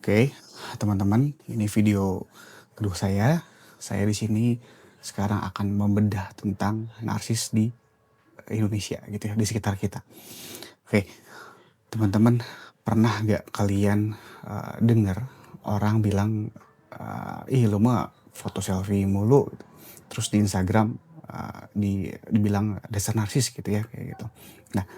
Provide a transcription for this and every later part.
Oke, teman-teman, ini video kedua saya. Saya di sini sekarang akan membedah tentang narsis di Indonesia gitu ya, di sekitar kita. Oke, teman-teman, pernah nggak kalian dengar orang bilang, ih lu mah foto selfie mulu, gitu. Terus di Instagram dibilang dasar narsis gitu ya, kayak gitu. Nah,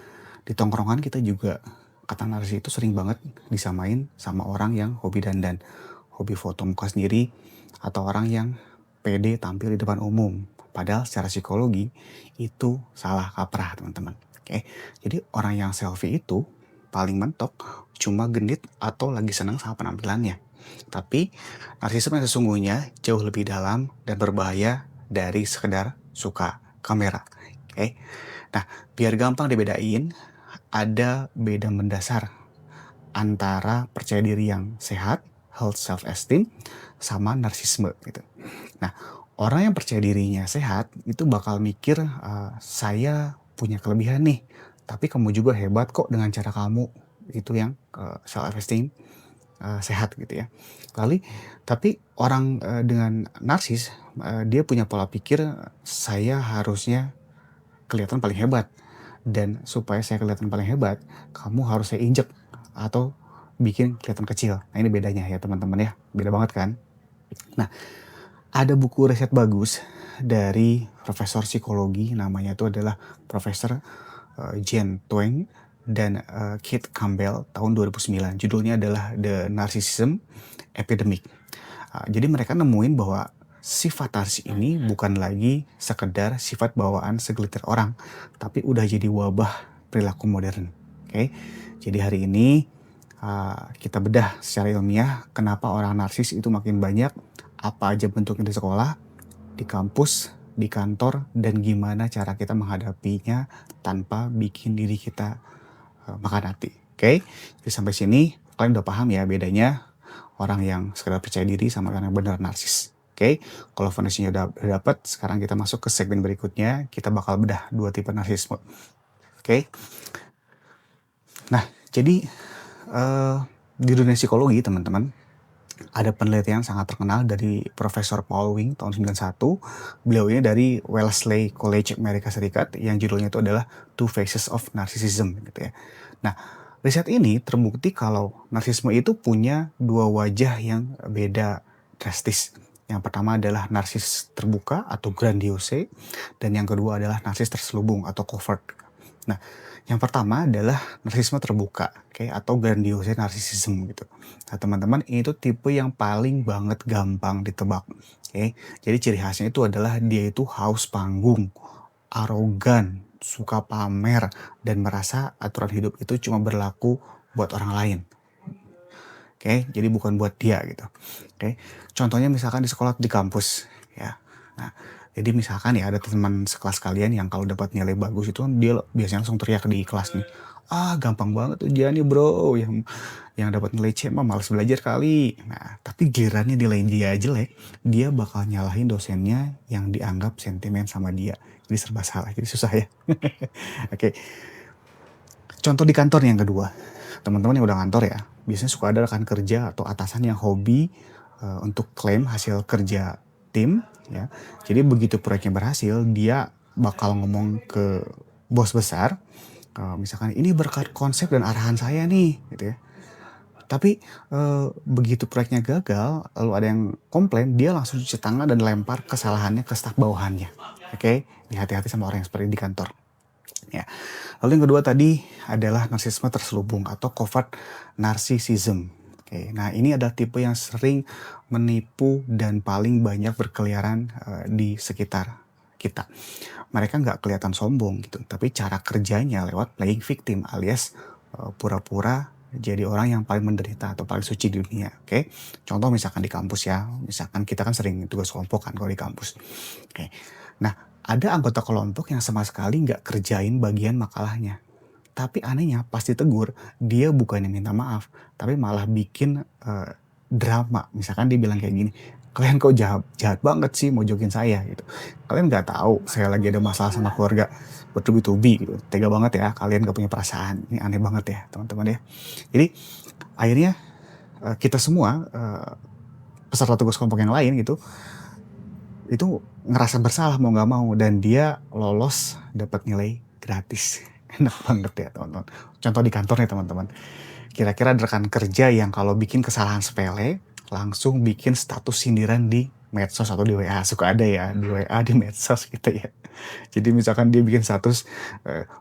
di tongkrongan kita juga kata narsis itu sering banget disamain sama orang yang hobi dandan, hobi foto muka sendiri, atau orang yang pede tampil di depan umum. Padahal secara psikologi itu salah kaprah, teman-teman. Oke, jadi orang yang selfie itu paling mentok cuma genit atau lagi senang sama penampilannya. Tapi narsisme yang sesungguhnya jauh lebih dalam dan berbahaya dari sekedar suka kamera. Oke. Nah, biar gampang dibedain, ada beda mendasar antara percaya diri yang sehat, health self-esteem, sama narsisme gitu. Nah, orang yang percaya dirinya sehat itu bakal mikir, saya punya kelebihan nih, tapi kamu juga hebat kok dengan cara kamu. Itu yang self-esteem sehat gitu ya. Tapi orang dengan narsis, dia punya pola pikir, saya harusnya kelihatan paling hebat. Dan supaya saya kelihatan paling hebat, kamu harus saya injek atau bikin kelihatan kecil. Nah, ini bedanya ya teman-teman ya, beda banget kan? Nah, ada buku riset bagus dari profesor psikologi, namanya itu adalah Profesor Jen Tweng dan Keith Campbell tahun 2009. Judulnya adalah The Narcissism Epidemic. Jadi mereka nemuin bahwa sifat narsis ini bukan lagi sekedar sifat bawaan segelintir orang, tapi udah jadi wabah perilaku modern. Oke, jadi hari ini kita bedah secara ilmiah kenapa orang narsis itu makin banyak, apa aja bentuknya di sekolah, di kampus, di kantor, dan gimana cara kita menghadapinya tanpa bikin diri kita makan hati. Oke, jadi sampai sini kalian udah paham ya bedanya orang yang sekedar percaya diri sama orang yang benar narsis. Oke, kalau foundasinya udah dapat, sekarang kita masuk ke segmen berikutnya. Kita bakal bedah dua tipe narsisme. Oke, nah jadi di dunia psikologi teman-teman, ada penelitian sangat terkenal dari Profesor Paul Wing tahun 91. Beliau ini dari Wellesley College Amerika Serikat yang judulnya itu adalah Two Faces of Narcissism gitu ya. Nah, riset ini terbukti kalau narsisme itu punya dua wajah yang beda drastis. Yang pertama adalah narsis terbuka atau grandiose, dan yang kedua adalah narsis terselubung atau covert. Nah, yang pertama adalah narsisme terbuka, oke, atau grandiose narcissism gitu. Nah, teman-teman, ini tuh tipe yang paling banget gampang ditebak, oke. Jadi ciri khasnya itu adalah dia itu haus panggung, arogan, suka pamer, dan merasa aturan hidup itu cuma berlaku buat orang lain. Oke, jadi bukan buat dia gitu. Oke, contohnya misalkan di sekolah, di kampus, ya. Nah, jadi misalkan ya ada teman sekelas kalian yang kalau dapat nilai bagus itu dia biasanya langsung teriak di kelas nih. Ah, gampang banget ujiannya bro, yang dapat nilai C mah malas belajar kali. Nah, tapi gilirannya nilai dia jelek, dia bakal nyalahin dosennya yang dianggap sentimen sama dia. Jadi serba salah, jadi susah ya. Oke, contoh di kantor yang kedua. Teman-teman yang udah kantor ya, biasanya suka ada rekan kerja atau atasan yang hobi untuk klaim hasil kerja tim ya. Jadi begitu proyeknya berhasil, dia bakal ngomong ke bos besar, misalkan ini berkat konsep dan arahan saya nih gitu ya. Tapi begitu proyeknya gagal, lalu ada yang komplain, dia langsung cuci tangan dan lempar kesalahannya ke staf bawahannya. Oke, hati-hati sama orang yang seperti di kantor. Ya. Lalu yang kedua tadi adalah narsisme terselubung atau covert narcissism. Oke, nah ini adalah tipe yang sering menipu dan paling banyak berkeliaran di sekitar kita. Mereka nggak kelihatan sombong gitu, tapi cara kerjanya lewat playing victim alias pura-pura jadi orang yang paling menderita atau paling suci di dunia. Oke, contoh misalkan di kampus ya, misalkan kita kan sering tugas kelompok kan kalau di kampus. Oke, nah ada anggota kelompok yang sama sekali nggak kerjain bagian makalahnya. Tapi anehnya pas ditegur, dia bukannya minta maaf, tapi malah bikin drama. Misalkan dia bilang kayak gini, kalian kok jahat banget sih mau jokin saya gitu. Kalian nggak tahu saya lagi ada masalah sama keluarga, bertubi-tubi gitu. Tega banget ya, kalian gak punya perasaan. Ini aneh banget ya teman-teman ya. Jadi akhirnya kita semua, peserta tugas kelompok yang lain gitu, itu ngerasa bersalah mau nggak mau, dan dia lolos dapat nilai gratis. Enak banget ya teman-teman. Contoh di kantor nih teman-teman. Kira-kira ada rekan kerja yang kalau bikin kesalahan sepele, langsung bikin status sindiran di medsos atau di WA. Suka ada ya, di WA, di medsos gitu ya. Jadi misalkan dia bikin status,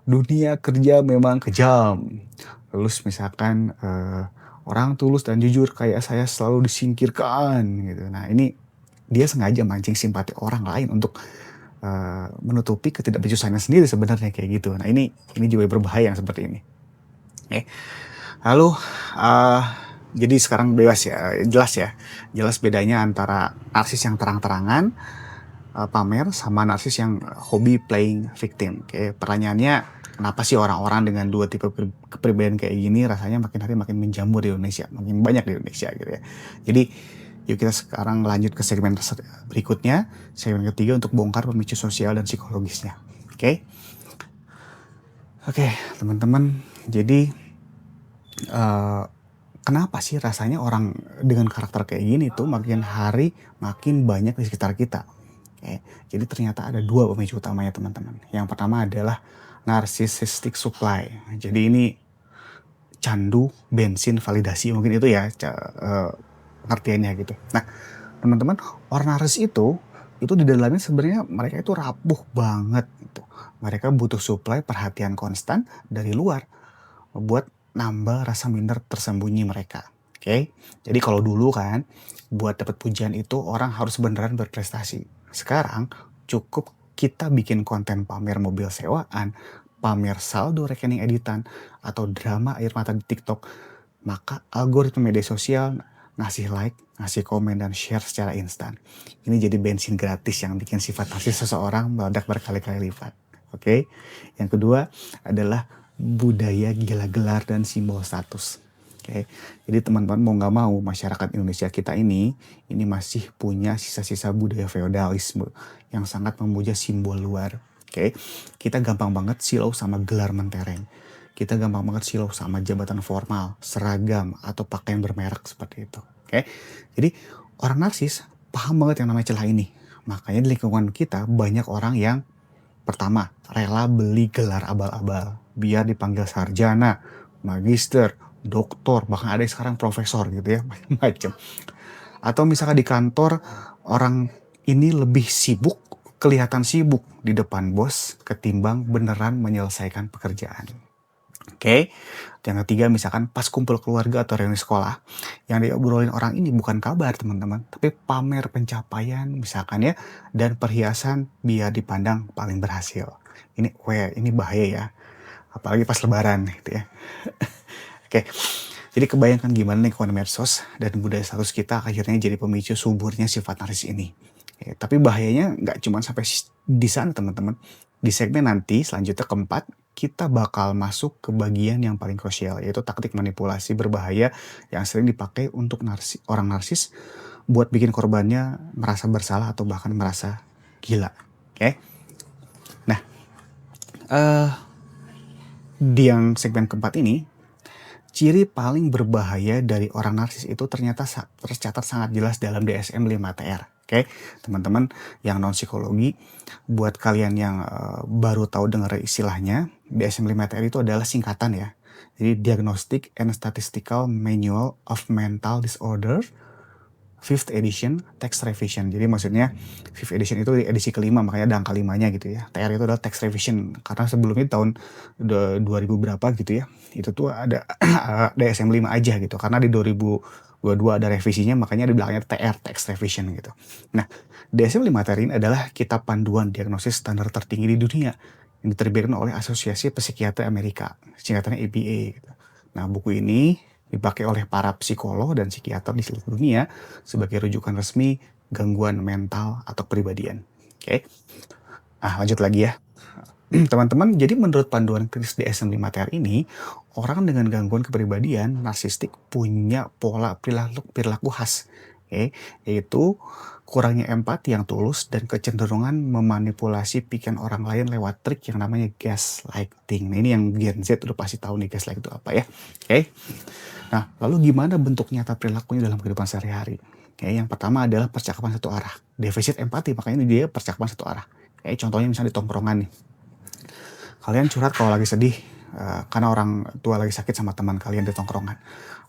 dunia kerja memang kejam. Terus misalkan, orang tulus dan jujur kayak saya selalu disingkirkan gitu. Nah ini dia sengaja mancing simpati orang lain untuk, menutupi ketidakbecusannya sendiri sebenarnya kayak gitu. Nah ini juga berbahaya yang seperti ini. Oke. Lalu, eee, jadi sekarang bebas ya, jelas bedanya antara narsis yang terang-terangan, pamer, sama narsis yang hobi playing victim. Oke, pertanyaannya, kenapa sih orang-orang dengan dua tipe kepribadian kayak gini rasanya makin hari makin menjamur di Indonesia, makin banyak di Indonesia gitu ya. Jadi, yuk kita sekarang lanjut ke segmen berikutnya, segmen ketiga untuk bongkar pemicu sosial dan psikologisnya. Oke? Oke, teman-teman, jadi kenapa sih rasanya orang dengan karakter kayak gini tuh makin hari makin banyak di sekitar kita? Oke, jadi ternyata ada 2 pemicu utamanya teman-teman. Yang pertama adalah narcissistic supply. Jadi ini candu bensin validasi mungkin itu ya pengertiannya gitu. Nah, teman-teman, orang narsis itu di dalamnya sebenarnya mereka itu rapuh banget gitu. Mereka butuh supply perhatian konstan dari luar buat nambah rasa minder tersembunyi mereka. Oke. Jadi kalau dulu kan buat dapat pujian itu orang harus beneran berprestasi. Sekarang cukup kita bikin konten pamer mobil sewaan, pamer saldo rekening editan, atau drama air mata di TikTok, maka algoritma media sosial ngasih like, ngasih komen, dan share secara instan. Ini jadi bensin gratis yang bikin sifat narsis seseorang meledak berkali-kali lipat. Oke. Yang kedua adalah budaya gila gelar dan simbol status. Oke. Jadi teman-teman mau nggak mau masyarakat Indonesia kita ini masih punya sisa-sisa budaya feodalisme yang sangat memuja simbol luar. Oke. Kita gampang banget silau sama gelar mentereng. Kita gampang banget silau sama jabatan formal, seragam, atau pakaian bermerek seperti itu. Oke. Jadi orang narsis paham banget yang namanya celah ini. Makanya di lingkungan kita banyak orang yang pertama, rela beli gelar abal-abal biar dipanggil sarjana, magister, doktor, bahkan ada yang sekarang profesor gitu ya, macam-macam. Atau misalkan di kantor, orang ini lebih sibuk, kelihatan sibuk di depan bos ketimbang beneran menyelesaikan pekerjaan. Oke. Yang ketiga misalkan pas kumpul keluarga atau reuni sekolah, yang diobrolin orang ini bukan kabar teman-teman, tapi pamer pencapaian misalkan ya, dan perhiasan biar dipandang paling berhasil. Ini bahaya ya, apalagi pas lebaran gitu ya. Oke, jadi kebayangkan gimana nih kalau medsos dan budaya status kita akhirnya jadi pemicu suburnya sifat narsis ini. Tapi bahayanya nggak cuma sampai di sana teman-teman. Di segmen nanti selanjutnya keempat, kita bakal masuk ke bagian yang paling krusial, yaitu taktik manipulasi berbahaya yang sering dipakai untuk orang narsis buat bikin korbannya merasa bersalah atau bahkan merasa gila. Oke? Nah, di yang segmen keempat ini, ciri paling berbahaya dari orang narsis itu ternyata tercatat sangat jelas dalam DSM-5TR. Oke, teman-teman yang non psikologi, buat kalian yang baru tahu dengar istilahnya, DSM-5TR itu adalah singkatan ya. Jadi Diagnostic and Statistical Manual of Mental Disorder, 5th edition, text revision. Jadi maksudnya 5th edition itu edisi kelima, makanya ada angka 5-nya gitu ya. TR itu adalah text revision, karena sebelumnya tahun 2000 berapa gitu ya, itu tuh ada DSM-5 aja gitu, karena di 2022 ada revisinya, makanya di belakangnya TR, text revision gitu. Nah, DSM-5TR ini adalah kitab panduan diagnosis standar tertinggi di dunia yang diterbitkan oleh Asosiasi Psikiatri Amerika, singkatannya APA gitu. Nah, buku ini dipakai oleh para psikolog dan psikiater di seluruh dunia sebagai rujukan resmi gangguan mental atau kepribadian. Oke. Lanjut lagi ya. Teman-teman, jadi menurut panduan kritis DSM-5TR ini, orang dengan gangguan kepribadian narsistik punya pola perilaku khas Oke, yaitu kurangnya empati yang tulus dan kecenderungan memanipulasi pikiran orang lain lewat trik yang namanya gaslighting. Nah, ini yang Gen Z udah pasti tahu nih gaslighting itu apa ya. Oke. Nah, lalu gimana bentuk nyata perilakunya dalam kehidupan sehari-hari? Oke, yang pertama adalah percakapan satu arah. Defisit empati, makanya dia percakapan satu arah. Oke, contohnya misalnya di tongkrongan nih. Kalian curhat kalau lagi sedih, karena orang tua lagi sakit sama teman kalian di tongkrongan.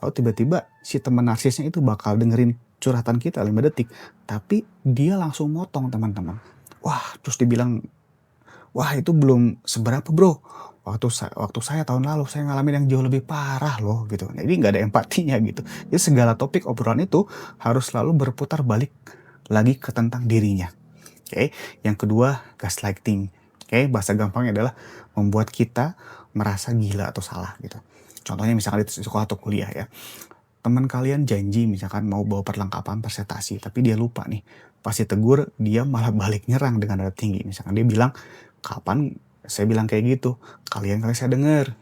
Lalu tiba-tiba si teman narsisnya itu bakal dengerin curhatan kita 5 detik, tapi dia langsung motong teman-teman. Wah, terus dibilang, "Wah, itu belum seberapa bro. Waktu saya tahun lalu saya ngalamin yang jauh lebih parah loh," gitu. Jadi nggak ada empatinya gitu. Jadi segala topik obrolan itu harus selalu berputar balik lagi ke tentang dirinya. Oke, yang kedua gaslighting. Oke, bahasa gampangnya adalah membuat kita merasa gila atau salah gitu. Contohnya misalkan di sekolah atau kuliah ya. Teman kalian janji misalkan mau bawa perlengkapan presentasi, tapi dia lupa nih. Pas ditegur, dia malah balik nyerang dengan nada tinggi. Misalkan dia bilang, "Kapan saya bilang kayak gitu? Kalian saya denger.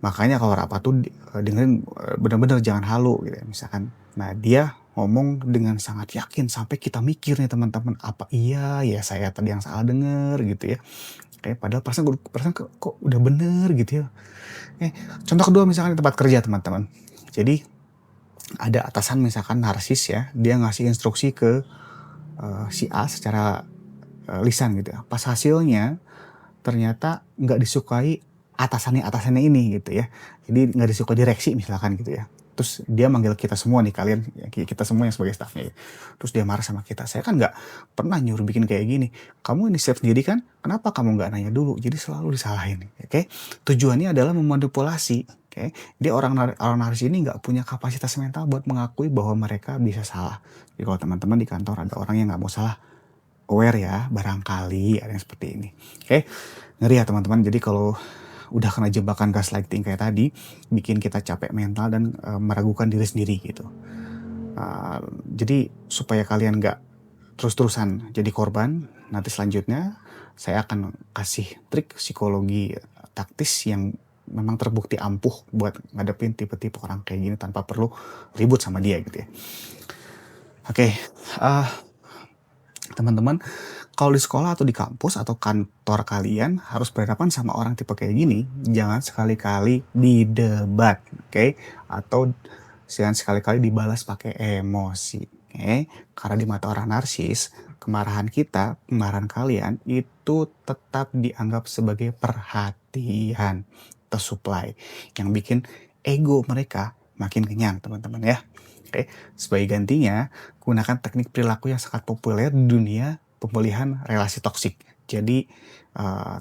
Makanya kalau rapat tuh dengerin bener-bener jangan halu," gitu ya misalkan. Nah, dia ngomong dengan sangat yakin sampai kita mikir nih teman-teman, apa iya ya saya tadi yang salah denger gitu ya. Padahal perasaan kok udah bener gitu ya. Contoh kedua misalkan di tempat kerja teman-teman. Jadi ada atasan misalkan narsis ya, dia ngasih instruksi ke si A secara lisan gitu ya. Pas hasilnya ternyata nggak disukai atasannya ini gitu ya. Jadi nggak disukai direksi misalkan gitu ya. Terus dia manggil kita semua nih, kalian ya, kita semua yang sebagai staffnya ya. Terus dia marah sama kita. "Saya kan nggak pernah nyuruh bikin kayak gini. Kamu inisiatif sendiri kan? Kenapa kamu nggak nanya dulu?" Jadi selalu disalahin. Oke. Tujuannya adalah memanipulasi. Oke. Dia orang narsis ini nggak punya kapasitas mental buat mengakui bahwa mereka bisa salah. Jadi kalau teman-teman di kantor ada orang yang nggak mau salah, aware ya, barangkali ada yang seperti ini. Oke. Ngeri ya teman-teman. Jadi kalau udah kena jebakan gaslighting kayak tadi, bikin kita capek mental dan meragukan diri sendiri gitu. Jadi supaya kalian nggak terus-terusan jadi korban, nanti selanjutnya saya akan kasih trik psikologi taktis yang memang terbukti ampuh buat ngadepin tipe-tipe orang kayak gini tanpa perlu ribut sama dia gitu ya. Oke, teman-teman, kalau di sekolah atau di kampus atau kantor kalian harus berhadapan sama orang tipe kayak gini, jangan sekali-kali didebat, oke? Atau jangan sekali-kali dibalas pakai emosi, oke? Karena di mata orang narsis, kemarahan kita, kemarahan kalian itu tetap dianggap sebagai perhatian tersuplai yang bikin ego mereka makin kenyang, teman-teman ya. Oke, sebagai gantinya, gunakan teknik perilaku yang sangat populer di dunia pemulihan relasi toksik. Jadi,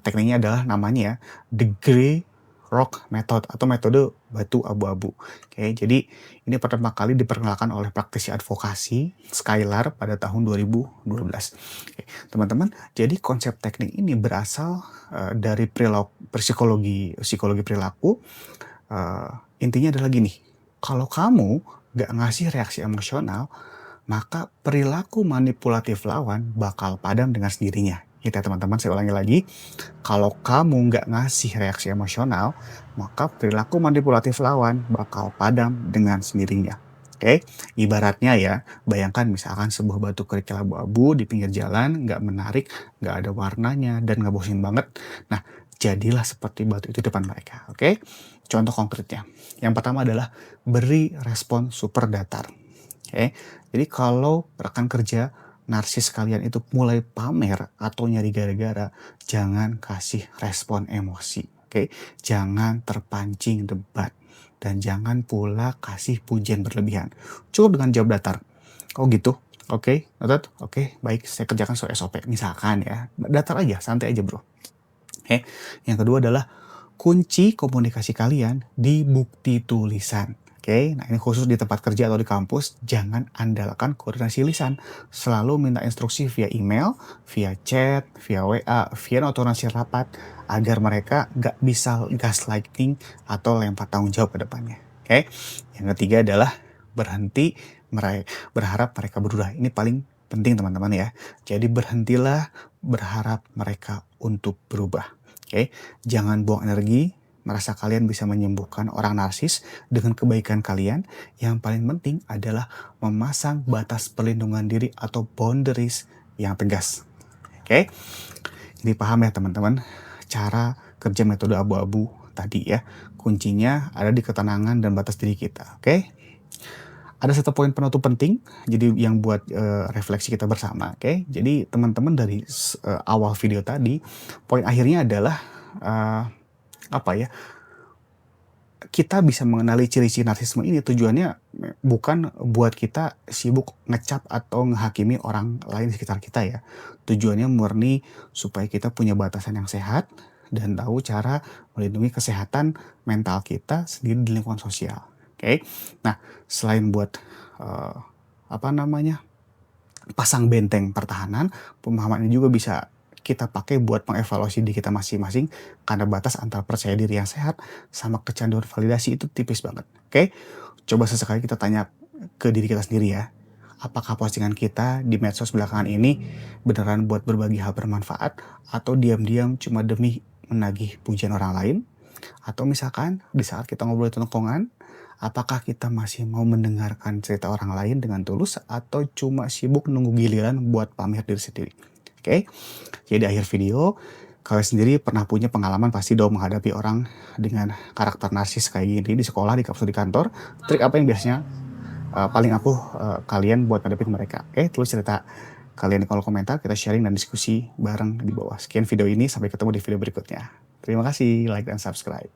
tekniknya adalah namanya The Grey Rock Method atau metode batu abu-abu. Oke, jadi ini pertama kali diperkenalkan oleh praktisi advokasi Skylar pada tahun 2012. Oke, teman-teman, jadi konsep teknik ini berasal dari psikologi perilaku. Intinya adalah gini, kalau kamu nggak ngasih reaksi emosional, maka perilaku manipulatif lawan bakal padam dengan sendirinya. Gitu ya teman-teman, saya ulangi lagi. Kalau kamu nggak ngasih reaksi emosional, maka perilaku manipulatif lawan bakal padam dengan sendirinya. Oke, ibaratnya ya, bayangkan misalkan sebuah batu kerikil abu-abu di pinggir jalan, nggak menarik, nggak ada warnanya, dan nggak bosin banget. Nah, jadilah seperti batu itu di depan mereka. Oke, contoh konkretnya. Yang pertama adalah beri respon super datar. Oke, jadi kalau rekan kerja narsis kalian itu mulai pamer atau nyari gara-gara, jangan kasih respon emosi. Oke, jangan terpancing debat dan jangan pula kasih pujian berlebihan. Cukup dengan jawab datar. Oh gitu? Oke, noted? Oke, baik, saya kerjakan sesuai SOP. Misalkan ya, datar aja, santai aja bro. Oke, yang kedua adalah kunci komunikasi kalian di bukti tulisan. Oke, nah ini khusus di tempat kerja atau di kampus, jangan andalkan koordinasi lisan. Selalu minta instruksi via email, via chat, via WA, via notulensi rapat, agar mereka nggak bisa gaslighting atau lempar tanggung jawab ke depannya. Oke, yang ketiga adalah berhenti berharap mereka berubah. Ini paling penting teman-teman ya. Jadi berhentilah berharap mereka untuk berubah. Oke, jangan buang energi merasa kalian bisa menyembuhkan orang narsis dengan kebaikan kalian, yang paling penting adalah memasang batas perlindungan diri atau boundaries yang tegas. Oke? Jadi paham ya teman-teman, cara kerja metode abu-abu tadi ya. Kuncinya ada di ketenangan dan batas diri kita, oke? Ada satu poin penutup penting, jadi yang buat refleksi kita bersama, oke? Jadi teman-teman dari awal video tadi, poin akhirnya adalah apa ya? Kita bisa mengenali ciri-ciri narsisme ini tujuannya bukan buat kita sibuk ngecap atau ngehakimi orang lain di sekitar kita ya. Tujuannya murni supaya kita punya batasan yang sehat dan tahu cara melindungi kesehatan mental kita sendiri di lingkungan sosial. Oke. Nah, selain buat apa namanya? Pasang benteng pertahanan, pemahaman ini juga bisa kita pakai buat mengevaluasi diri kita masing-masing karena batas antara percaya diri yang sehat sama kecanduan validasi itu tipis banget. Oke? Coba sesekali kita tanya ke diri kita sendiri ya. Apakah postingan kita di medsos belakangan ini beneran buat berbagi hal bermanfaat atau diam-diam cuma demi menagih pujian orang lain? Atau misalkan di saat kita ngobrol di tongkrongan, apakah kita masih mau mendengarkan cerita orang lain dengan tulus atau cuma sibuk nunggu giliran buat pamer diri sendiri? Oke, jadi di akhir video, kalian sendiri pernah punya pengalaman pasti dong menghadapi orang dengan karakter narsis kayak gini di sekolah, di kampus, di kantor. Trik apa yang biasanya paling kalian buat ngadepin mereka? Oke, tulis cerita kalian di kolom komentar, kita sharing dan diskusi bareng di bawah. Sekian video ini, sampai ketemu di video berikutnya. Terima kasih, like dan subscribe.